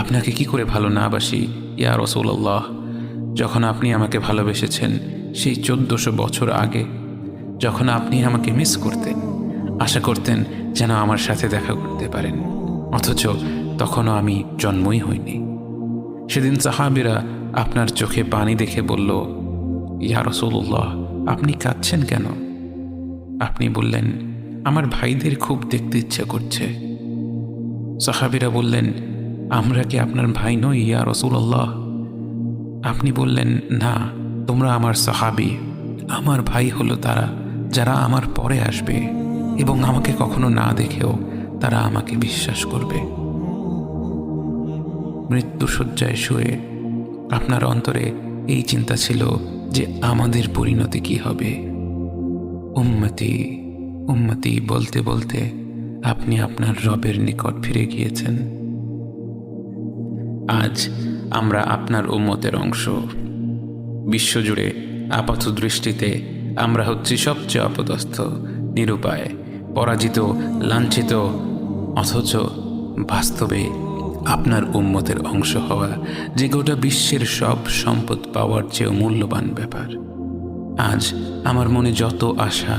আপনাকে কি করে ভালো না বাসি ইয়া রাসূলুল্লাহ। যখন আপনি আমাকে ভালোবেসেছেন সেই 1400 বছর আগে, যখন আপনি আমাকে মিস করতেন, আশা করতেন যেন আমার সাথে দেখা করতে পারেন, অথচ তখনও আমি জন্মই হইনি। সেদিন সাহাবীরা আপনার চোখে পানি দেখে বলল, ইয়া রাসূলুল্লাহ, আপনি কাঁদছেন কেন? আপনি বললেন, আমার ভাইদের খুব দেখতে ইচ্ছা করছে। সাহাবীরা বললেন, আমরা কি আপনার ভাই নই ইয়া রাসূলুল্লাহ? আপনি বললেন, না, তোমরা আমার সাহাবী। আমার ভাই হলো তারা যারা আমার পরে আসবে এবং আমাকে কখনো না দেখেও তারা আমাকে বিশ্বাস করবে। মৃত্যুশয্যায় শুয়ে আপনার অন্তরে এই চিন্তা ছিল যে আমাদের পরিণতি কি হবে। উম্মতি উম্মতি বলতে বলতে আপনি আপনার রবের নিকট ফিরে গিয়েছেন। আজ আমরা আপনার উম্মতের অংশ। বিশ্বজুড়ে আপাত দৃষ্টিতে আমরা হচ্ছি সবচেয়ে অপদস্থ, নিরুপায়, পরাজিত, লাঞ্ছিত, অথচ বাস্তবে আপনার উম্মতের অংশ হওয়া যে গোটা বিশ্বের সব সম্পদ পাওয়ার চেয়েও মূল্যবান ব্যাপার। আজ আমার মনে যত আশা,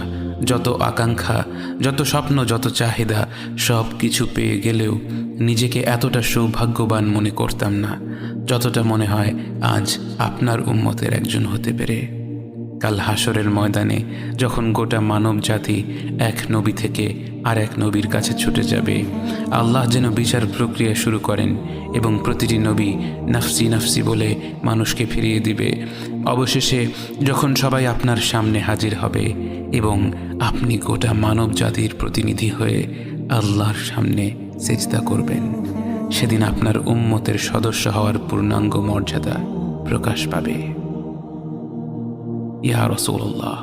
যত আকাঙ্ক্ষা, যত স্বপ্ন, যত চাহিদা, সব কিছু পেয়ে গেলেও নিজেকে এতটা সৌভাগ্যবান মনে করতাম না যতটা মনে হয় আজ আপনার উম্মতের একজন হতে পেরে। কাল হাসরের ময়দানে যখন গোটা মানব জাতি এক নবী থেকে আর এক নবীর কাছে ছুটে যাবে, আল্লাহ যেন বিচার প্রক্রিয়া শুরু করেন এবং প্রতিটি নবী নাফসি নাফসি বলে মানুষকে ফিরিয়ে দিবে। অবশেষে যখন সবাই আপনার সামনে হাজির হবে এবং আপনি গোটা মানব জাতির প্রতিনিধি হয়ে আল্লাহর সামনে সিজদা করবেন, সেদিন আপনার উম্মতের সদস্য হওয়ার পূর্ণাঙ্গ মর্যাদা প্রকাশ পাবে। ইয়া রাসূলুল্লাহ,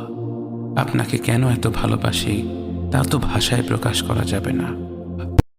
আপনাকে কেন এত ভালোবাসি তা তো ভাষায় প্রকাশ করা যাবে না।